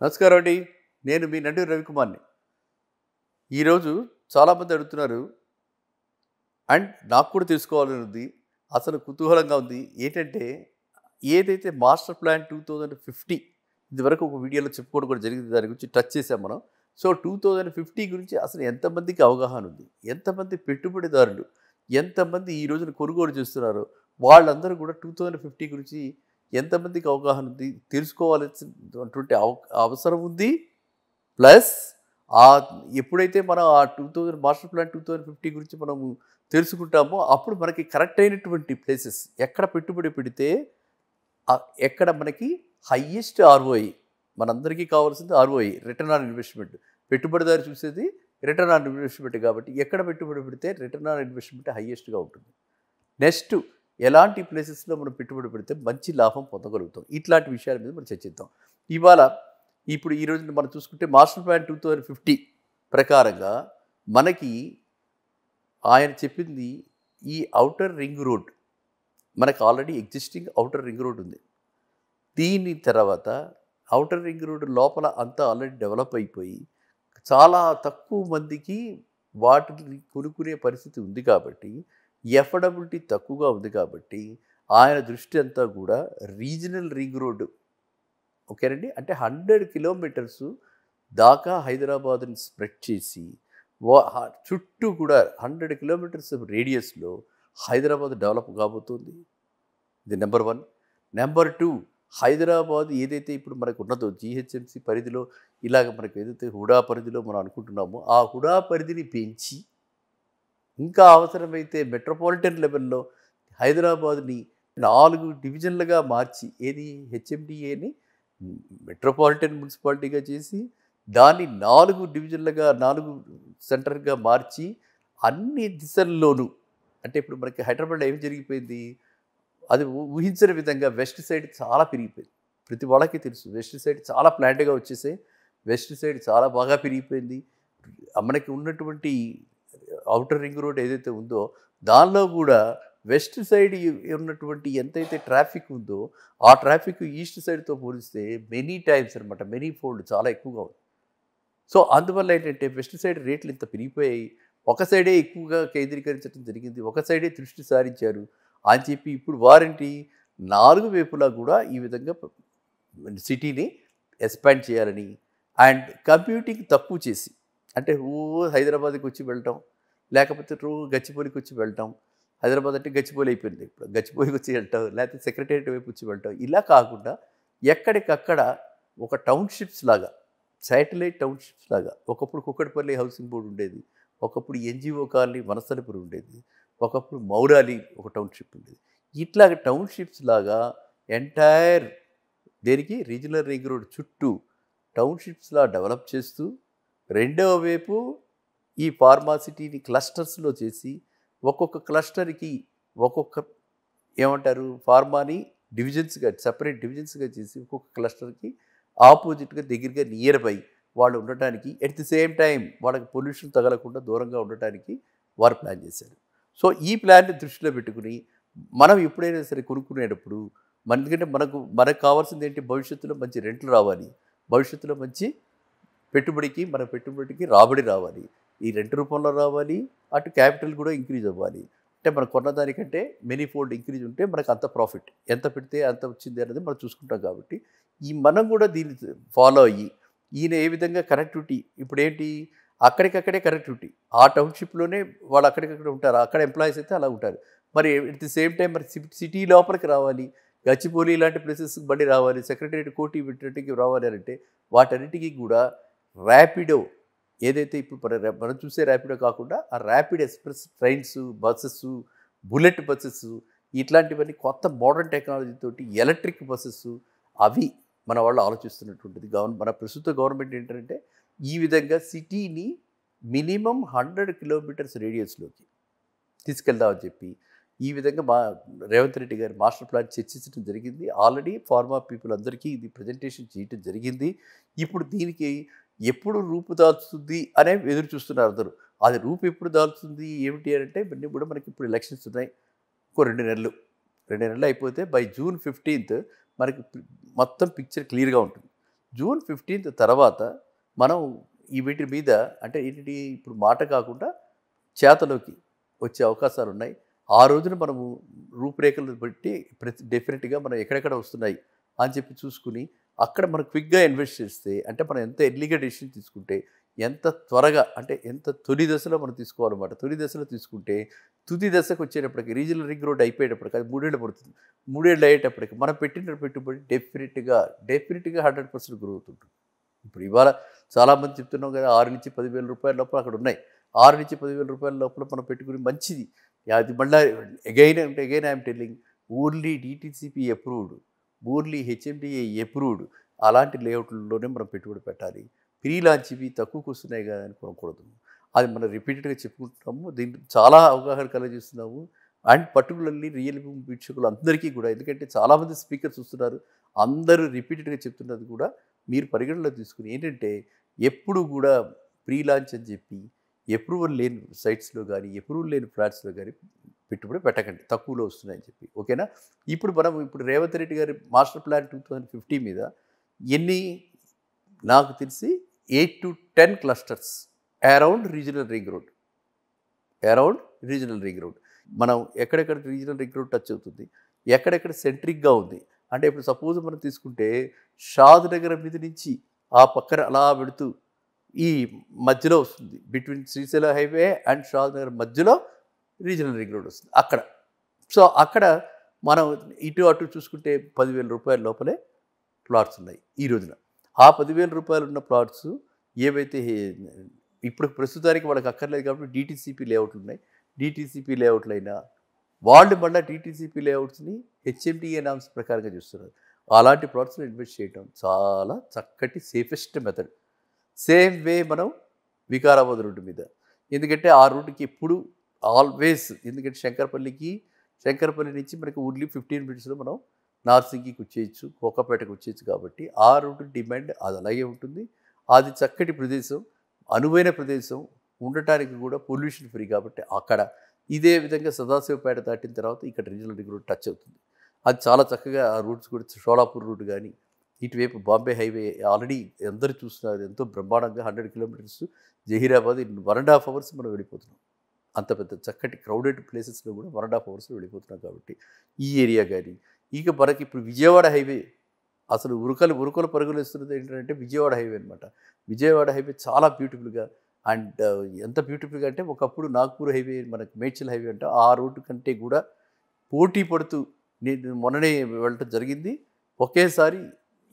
నమస్కారం అండి. నేను మీ నండూరి రవికుమార్‌ని. ఈరోజు చాలామంది అడుగుతున్నారు అండ్ నాకు కూడా తెలుసుకోవాలని ఉంది. అసలు కుతూహలంగా ఉంది. ఏంటంటే ఏదైతే మాస్టర్ ప్లాన్ 2050 ఇదివరకు ఒక వీడియోలో చెప్పుకోవడం కూడా జరిగింది. దాని గురించి టచ్ చేసాం మనం. సో, 2050 గురించి అసలు ఎంతమందికి అవగాహన ఉంది? ఎంతమంది పెట్టుబడిదారులు, ఎంతమంది ఈ రోజున కొనుగోలు చేస్తున్నారో వాళ్ళందరూ కూడా 2050 గురించి ఎంతమందికి అవగాహన ఉంది? తెలుసుకోవాల్సినటువంటి అవసరం ఉంది. ప్లస్ ఎప్పుడైతే మనం ఆ 2000 మాస్టర్ ప్లాన్ 2050 గురించి మనము తెలుసుకుంటామో, అప్పుడు మనకి కరెక్ట్ అయినటువంటి ప్లేసెస్ ఎక్కడ పెట్టుబడి పెడితే ఎక్కడ మనకి హైయెస్ట్ ఆర్ఓఐ, మనందరికీ కావాల్సింది ఆర్ఓఐ, రిటర్న్ ఆన్ ఇన్వెస్ట్‌మెంట్. పెట్టుబడిదారు చూసేది రిటర్న్ ఆన్ ఇన్వెస్ట్‌మెంట్ కాబట్టి ఎక్కడ పెట్టుబడి పెడితే రిటర్న్ ఆన్ ఇన్వెస్ట్‌మెంట్ హైయెస్ట్‌గా ఉంటుంది. నెక్స్ట్ ఎలాంటి ప్లేసెస్‌లో మనం పెట్టుబడి పెడితే మంచి లాభం పొందగలుగుతాం. ఇట్లాంటి విషయాల మీద మనం చర్చిద్దాం. ఇవాళ ఇప్పుడు ఈ రోజున మనం చూసుకుంటే మాస్టర్ ప్లాన్ 2050 ప్రకారంగా మనకి ఆయన చెప్పింది ఈ ఔటర్ రింగ్ రోడ్, మనకు already existing outer ring road ఉంది. దీని తర్వాత ఔటర్ రింగ్ రోడ్ లోపల అంతా ఆల్రెడీ డెవలప్ అయిపోయి చాలా తక్కువ మందికి వాటిని కొనుక్కునే పరిస్థితి ఉంది కాబట్టి, ఎఫర్డబిలిటీ తక్కువగా ఉంది కాబట్టి ఆయన దృష్టి అంతా కూడా రీజనల్ రింగ్ రోడ్డు, ఓకేనండి. అంటే 100 కిలోమీటర్స్ దాకా హైదరాబాద్‌ని స్ప్రెడ్ చేసి చుట్టూ కూడా 100 కిలోమీటర్స్ రేడియస్‌లో హైదరాబాద్ డెవలప్ కాబోతుంది. ఇది నెంబర్ 1. నెంబర్ 2, హైదరాబాద్ ఏదైతే ఇప్పుడు మనకు ఉన్నదో జీహెచ్ఎంసీ పరిధిలో ఇలాగ మనకు ఏదైతే హుడా పరిధిలో మనం అనుకుంటున్నామో, ఆ హుడా పరిధిని పెంచి ఇంకా అవసరమైతే మెట్రోపాలిటన్ లెవెల్‌లో హైదరాబాద్‌ని 4 డివిజన్లుగా మార్చి ఏది హెచ్ఎండిఏని మెట్రోపాలిటన్ మున్సిపాలిటీగా చేసి దాన్ని 4 డివిజన్లుగా 4 సెంటర్‌గా మార్చి అన్ని దిశల్లోనూ, అంటే ఇప్పుడు మనకి హైదరాబాద్‌లో ఏం జరిగిపోయింది, అది ఊహించని విధంగా వెస్ట్ సైడ్ చాలా పెరిగిపోయింది. ప్రతి వాళ్ళకి తెలుసు వెస్ట్ సైడ్ చాలా ప్లాంట్‌గా వచ్చేసాయి. వెస్ట్ సైడ్ చాలా బాగా పెరిగిపోయింది. మనకి ఉన్నటువంటి ఔటర్ రింగ్ రోడ్ ఏదైతే ఉందో దానిలో కూడా వెస్ట్ సైడ్ ఉన్నటువంటి ఎంతైతే ట్రాఫిక్ ఉందో ఆ ట్రాఫిక్ ఈస్ట్ సైడ్తో పోలిస్తే మెనీ టైమ్స్ అనమాట, మెనీ ఫోల్డ్ చాలా ఎక్కువగా ఉంది. సో అందువల్ల ఏంటంటే వెస్ట్ సైడ్ రేట్లు ఇంత పెరిగిపోయాయి. ఒక సైడే ఎక్కువగా కేంద్రీకరించడం జరిగింది. ఒక సైడే దృష్టి సారించారు అని చెప్పి ఇప్పుడు వారేంటి 4 వైపులా కూడా ఈ విధంగా సిటీని ఎక్స్పాండ్ చేయాలని అండ్ కంప్యూటింగ్ తక్కువ చేసి, అంటే హైదరాబాద్కి వచ్చి వెళ్ళటం, లేకపోతే గచ్చిబౌలికి వచ్చి వెళ్ళటం. హైదరాబాద్ అంటే గచ్చిబౌలి అయిపోయింది. ఇప్పుడు గచ్చిబౌలికి వచ్చి వెళ్ళటం, లేకపోతే సెక్రటేరియట్ వైపు వచ్చి వెళ్ళటం, ఇలా కాకుండా ఎక్కడికక్కడ ఒక టౌన్షిప్స్ లాగా, శాటిలైట్ టౌన్షిప్స్ లాగా. ఒకప్పుడు కుక్కటిపల్లి హౌసింగ్ బోర్డు ఉండేది, ఒకప్పుడు ఎన్జిఓ కాలనీ వనస్థలిపురం ఉండేది, ఒకప్పుడు మౌరాలి ఒక టౌన్షిప్ ఉండేది. ఇట్లాగ టౌన్షిప్స్ లాగా ఎంటైర్ దేనికి రీజనల్ రింగ్ రోడ్ చుట్టూ టౌన్షిప్స్లా డెవలప్ చేస్తూ, రెండవ వైపు ఈ ఫార్మాసిటీని క్లస్టర్స్లో చేసి ఒక్కొక్క క్లస్టర్కి ఒక్కొక్క ఏమంటారు ఫార్మాని డివిజన్స్గా, సెపరేట్ డివిజన్స్గా చేసి ఒక్కొక్క క్లస్టర్కి ఆపోజిట్గా దగ్గరగా నియర్ బై వాళ్ళు ఉండటానికి, ఎట్ ది సేమ్ టైం వాళ్ళకి పొల్యూషన్ తగలకుండా దూరంగా ఉండటానికి వారు ప్లాన్ చేశారు. సో ఈ ప్లాన్ని దృష్టిలో పెట్టుకుని మనం ఎప్పుడైనా సరే కొనుక్కునేటప్పుడు ఎందుకంటే మనకు కావాల్సింది ఏంటి, భవిష్యత్తులో మంచి రెంట్లు రావాలి, భవిష్యత్తులో మంచి మన పెట్టుబడికి రాబడి రావాలి, ఈ రెంట్ రూపంలో రావాలి, అటు క్యాపిటల్ కూడా ఇంక్రీజ్ అవ్వాలి. అంటే మనం కొన్నదానికంటే మెనీ ఫోల్డ్ ఇంక్రీజ్ ఉంటే మనకు అంత ప్రాఫిట్, ఎంత పెడితే అంత వచ్చింది అనేది మనం చూసుకుంటాం. కాబట్టి మనం కూడా దీన్ని ఫాలో అయ్యి ఈయన ఏ విధంగా కనెక్టివిటీ, ఇప్పుడు ఏంటి అక్కడికక్కడే కనెక్టివిటీ, ఆ టౌన్షిప్లోనే వాళ్ళు అక్కడికక్కడ ఉంటారు, అక్కడ ఎంప్లాయీస్ అయితే అలా ఉంటారు. మరి ఎట్ ది సేమ్ టైం మరి సిటీ లోపలికి రావాలి, గచ్చిబౌలి ఇలాంటి ప్లేసెస్కి బండి రావాలి, సెక్రటేరియట్ కోటి వీటికి రావాలి అని అంటే వాటన్నిటికీ కూడా ర్యాపిడో, ఏదైతే ఇప్పుడు మనం చూసే ర్యాపిడో కాకుండా ఆ rapid express trains, buses, bullet buses, ఇట్లాంటివన్నీ కొత్త మోడర్న్ టెక్నాలజీ తోటి ఎలక్ట్రిక్ బస్సెస్, అవి మన వాళ్ళు ఆలోచిస్తున్నటువంటిది. మన ప్రస్తుత గవర్నమెంట్ ఏంటంటే ఈ విధంగా సిటీని మినిమం 100 కిలోమీటర్స్ రేడియస్లోకి తీసుకెళ్దామని చెప్పి ఈ విధంగా రేవంత్ రెడ్డి గారి మాస్టర్ ప్లాన్ చర్చించడం జరిగింది. ఆల్రెడీ ఫార్మా పీపుల్ అందరికీ ఇది ప్రజెంటేషన్ చేయడం జరిగింది. ఇప్పుడు దీనికి ఎప్పుడు రూపు దాల్చుతుంది అనే ఎదురు చూస్తున్నారు అందరూ. అది రూపు ఎప్పుడు దాల్చుతుంది ఏమిటి అంటే ఇవన్నీ కూడా మనకి ఇప్పుడు ఎలక్షన్స్ ఉన్నాయి. ఇంకో 2 నెలలు అయిపోతే బై June 15th మనకి మొత్తం పిక్చర్ క్లియర్గా ఉంటుంది. జూన్ 15th తర్వాత మనం ఈ వీటి మీద అంటే ఏంటి ఇప్పుడు మాట కాకుండా చేతలోకి వచ్చే అవకాశాలు ఉన్నాయి. ఆ రోజున మనము రూపురేఖలు బట్టి డెఫినెట్‌గా మనం ఎక్కడెక్కడ వస్తున్నాయి అని చెప్పి చూసుకుని, అక్కడ మనం క్విక్‌గా ఇన్వెస్ట్ చేస్తే అంటే మనం ఎంత ఎర్లీగా డెసిషన్ తీసుకుంటే, ఎంత త్వరగా అంటే ఎంత తొలి దశలో మనం తీసుకోవాలన్నమాట. తొలి దశలో తీసుకుంటే తుది దశకు వచ్చేటప్పటికి రీజనల్ రింగ్ రోడ్ అయిపోయేటప్పటికి అది 3 ఏళ్ళు పడుతుంది. 3 ఏళ్ళు అయ్యేటప్పటికి మనం పెట్టిన పెట్టుబడి డెఫినెట్‌గా 100% గ్రోత్ ఉంటుంది. ఇప్పుడు ఇవాళ చాలామంది చెప్తున్నాం కదా! 6,000-10,000 రూపాయల లోపల అక్కడ ఉన్నాయి. 6,000-10,000 రూపాయల లోపల మనం పెట్టుకుని మంచిది. అది మళ్ళా అగైన్ అంటే again I'm telling only DTCP approved, only HMDA approved అలాంటి లేఅవుట్లలోనే మనం పెట్టుబడి పెట్టాలి. ప్రీ లాంచ్ ఇవి తక్కువకు వస్తున్నాయి కదా అని కొనకూడదు. అది మనం రిపీటెడ్గా చెప్పుకుంటున్నాము. దీంట్లో చాలా అవగాహన కలగజేస్తున్నాము. అండ్ పర్టికులర్లీ రియల్ వీక్షకులు అందరికీ కూడా, ఎందుకంటే చాలామంది స్పీకర్స్ వస్తున్నారు. అందరూ రిపీటెడ్గా చెప్తున్నది కూడా మీరు పరిగణలో తీసుకుని ఏంటంటే ఎప్పుడు కూడా ప్రీ లాంచ్ అని చెప్పి అప్రూవల్ లేని సైట్స్లో కానీ అప్రూవల్ లేని ఫ్లాట్స్లో కానీ పెట్టుబడి పెట్టకండి, తక్కువలో వస్తున్నాయని చెప్పి. ఓకేనా? ఇప్పుడు రేవంత్ రెడ్డి గారి మాస్టర్ ప్లాన్ 2050 మీద ఎన్ని నాకు తెలిసి 8-10 clusters around regional ring road, మనం ఎక్కడెక్కడ రీజనల్ రింగ్ రోడ్ టచ్ అవుతుంది, ఎక్కడెక్కడ సెంట్రిక్గా ఉంది. అంటే ఇప్పుడు సపోజ్ మనం తీసుకుంటే షాద్ నగర్ మీద నుంచి ఆ పక్కన అలా వెళుతూ ఈ మధ్యలో వస్తుంది, బిట్వీన్ శ్రీశైలం హైవే అండ్ షాద్ నగర్ మధ్యలో రీజనల్ రింగ్ రోడ్ వస్తుంది అక్కడ. సో అక్కడ మనం ఇటు అటు చూసుకుంటే 10,000 రూపాయల లోపలే ప్లాట్స్ ఉన్నాయి ఈ రోజున. ఆ 10,000 రూపాయలు ఉన్న ప్లాట్స్ ఏవైతే ఇప్పుడు ప్రస్తుతానికి వాళ్ళకి అక్కర్లేదు కాబట్టి డీటీసీపీ లేఅవుట్లు ఉన్నాయి. డీటీసీపీ లేఅవుట్లు అయినా వాళ్ళు మళ్ళీ డీటీసీపీ లేఅవుట్స్ని హెచ్ఎండిఏ నామ్స్ ప్రకారంగా చూస్తున్నారు. అలాంటి ప్లాట్స్లో ఇన్వెస్ట్ చేయడం చాలా చక్కటి సేఫెస్ట్ మెథడ్. సేమ్ వే మనం వికారాబాద్ రూట్ మీద, ఎందుకంటే ఆ రూట్కి ఎప్పుడు ఆల్వేస్, ఎందుకంటే శంకరపల్లి నుంచి మనకి ఓన్లీ 15 మినిట్స్లో మనం నార్సింగికి వచ్చేయచ్చు, కోకాపేటకు వచ్చేయచ్చు. కాబట్టి ఆ రూట్ డిమాండ్ అది అలాగే ఉంటుంది. అది చక్కటి ప్రదేశం, అనువైన ప్రదేశం, ఉండటానికి కూడా పొల్యూషన్ ఫ్రీ. కాబట్టి అక్కడ ఇదే విధంగా సదాశివపేట దాటిన తర్వాత ఇక్కడ రీజనల్ రింగ్ రోడ్ టచ్ అవుతుంది. అది చాలా చక్కగా ఆ రూట్స్ కూడా షోలాపూర్ రూట్ కానీ ఇటువైపు బాంబే హైవే ఆల్రెడీ అందరూ చూస్తున్నారు, ఎంతో బ్రహ్మాండంగా 100 కిలోమీటర్స్ జహీరాబాద్ ఇన్ 1.5 అవర్స్ మనం వెళ్ళిపోతున్నాం. అంత పెద్ద చక్కటి క్రౌడెడ్ ప్లేసెస్లో కూడా 1.5 అవర్స్లో వెళ్ళిపోతున్నాం. కాబట్టి ఈ ఏరియా కానీ ఇక మనకి ఇప్పుడు విజయవాడ హైవే అసలు ఉరుకలు పరుగులు వేస్తున్నది ఏంటంటే విజయవాడ హైవే అనమాట. విజయవాడ హైవే చాలా బ్యూటిఫుల్గా అండ్ ఎంత బ్యూటిఫుల్గా అంటే ఒకప్పుడు నాగ్పూర్ హైవే, మనకి మేడ్చల్ హైవే అంటే ఆ రోడ్డు కంటే కూడా పోటీ పడుతూ నేను మొన్ననే వెళ్ళటం జరిగింది. ఒకేసారి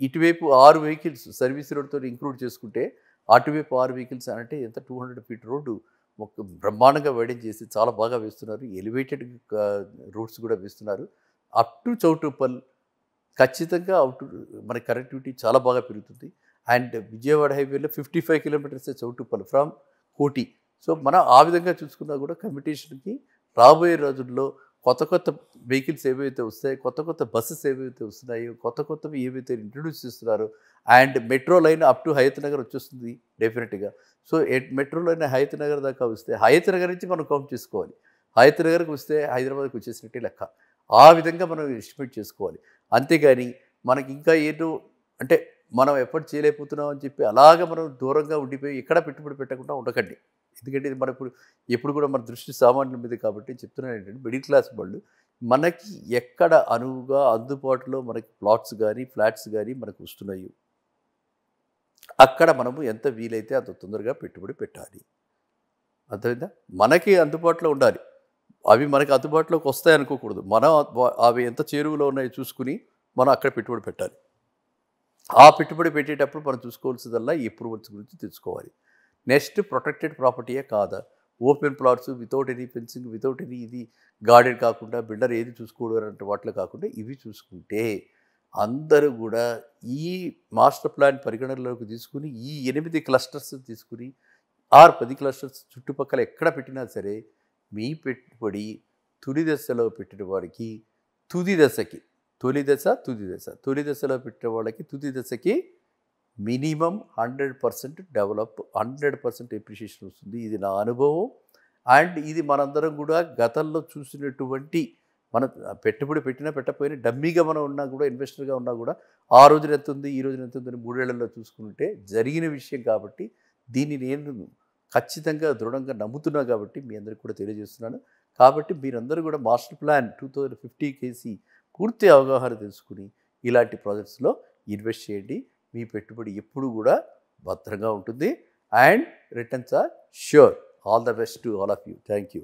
ఇటువైపు 6 వెహికల్స్ సర్వీస్ రోడ్తో ఇంక్లూడ్ చేసుకుంటే అటువైపు 6 వెహికల్స్ అంటే ఎంత 200 ఫీట్ రోడ్డు ఒక బ్రహ్మాండంగా వైడెన్ చేసి చాలా బాగా వేస్తున్నారు. ఎలివేటెడ్ రోడ్స్ కూడా వేస్తున్నారు. అప్ టు చౌటుప్పల్ ఖచ్చితంగా మన కనెక్టివిటీ చాలా బాగా పెరుగుతుంది. అండ్ విజయవాడ హైవేలో 55 కిలోమీటర్స్ చౌటుప్పల్ ఫ్రమ్ కోటి. సో మనం ఆ విధంగా చూసుకున్నా కూడా కమ్యూనికేషన్కి రాబోయే రోజుల్లో కొత్త వెహికల్స్ ఏవైతే వస్తాయో, కొత్త బస్సెస్ ఏవైతే వస్తున్నాయో, కొత్తవి ఏవైతే ఇంట్రడ్యూస్ చేస్తున్నారో, and metro line up to Hayathnagar వచ్చేస్తుంది డెఫినెట్గా. So metro line Hayathnagar దాకా వస్తే హయత్ నగర్ నుంచి మనం కౌంట్ చేసుకోవాలి. హయత్ నగర్కి వస్తే హైదరాబాద్కి వచ్చేసినట్టే లెక్క. ఆ విధంగా మనం ఎస్టిమేట్ చేసుకోవాలి. అంతేగాని మనకి ఇంకా ఏదో అంటే మనం ఎఫర్ట్ చేయలేకపోతున్నాం అని చెప్పి అలాగ మనం దూరంగా ఉండిపోయి ఎక్కడ పెట్టుబడి పెట్టకుండా ఉండకండి. ఎందుకంటే ఇది మనకు ఎప్పుడు కూడా మన దృష్టి సామాన్యుల మీద. కాబట్టి చెప్తున్నాను ఏంటంటే మిడిల్ క్లాస్ వాళ్ళు మనకి ఎక్కడ అనువుగా అందుబాటులో మనకి ప్లాట్స్ కానీ ఫ్లాట్స్ కానీ మనకు వస్తున్నాయి, అక్కడ మనము ఎంత వీలైతే అంత తొందరగా పెట్టుబడి పెట్టాలి. అర్థమైందా? మనకి అందుబాటులో ఉండాలి. అవి మనకి అందుబాటులోకి వస్తాయి అనుకోకూడదు. మనం అవి ఎంత చేరువలో ఉన్నాయో చూసుకుని మనం అక్కడ పెట్టుబడి పెట్టాలి. ఆ పెట్టుబడి పెట్టేటప్పుడు మనం చూసుకోవాల్సిందల్లా ఈ అప్రూవల్స్ గురించి తెలుసుకోవాలి. నెక్స్ట్ ప్రొటెక్టెడ్ ప్రాపర్టీయే కాదా, open plots without any fencing, without any ఇది గార్డెన్ కాకుండా బిల్డర్ ఏది చూసుకోవడం అంటే వాటిలో కాకుండా ఇవి చూసుకుంటే అందరూ కూడా ఈ మాస్టర్ ప్లాన్ పరిగణనలోకి తీసుకుని ఈ 8 క్లస్టర్స్ తీసుకుని 10 క్లస్టర్స్ చుట్టుపక్కల ఎక్కడ పెట్టినా సరే మీ పెట్టుబడి తొలి దశలో పెట్టిన వాడికి తుది దశలో పెట్టిన వాళ్ళకి తుది దశకి మినిమం 100% డెవలప్, 100% ఎప్రిషియేషన్ వస్తుంది. ఇది నా అనుభవం. అండ్ ఇది మనందరం కూడా గతంలో చూసినటువంటి మన పెట్టుబడి పెట్టినా పెట్టకపోయినా డమ్మీగా మనం ఉన్నా కూడా, ఇన్వెస్టర్గా ఉన్నా కూడా, ఆ రోజున ఎంత ఉంది, ఈ రోజున ఎంత ఉందని 3 ఏళ్లలో చూసుకుంటే జరిగిన విషయం కాబట్టి, దీన్ని నేను ఖచ్చితంగా దృఢంగా నమ్ముతున్నా కాబట్టి మీ అందరికి కూడా తెలియజేస్తున్నాను. కాబట్టి మీరందరూ కూడా మాస్టర్ ప్లాన్ 2050 కేసి పూర్తి అవగాహన తెలుసుకుని ఇలాంటి ప్రాజెక్ట్స్‌లో ఇన్వెస్ట్ చేయండి. మీ పెట్టుబడి ఎప్పుడు కూడా భద్రంగా ఉంటుంది. And returns are sure. All the best to all of you. Thank you.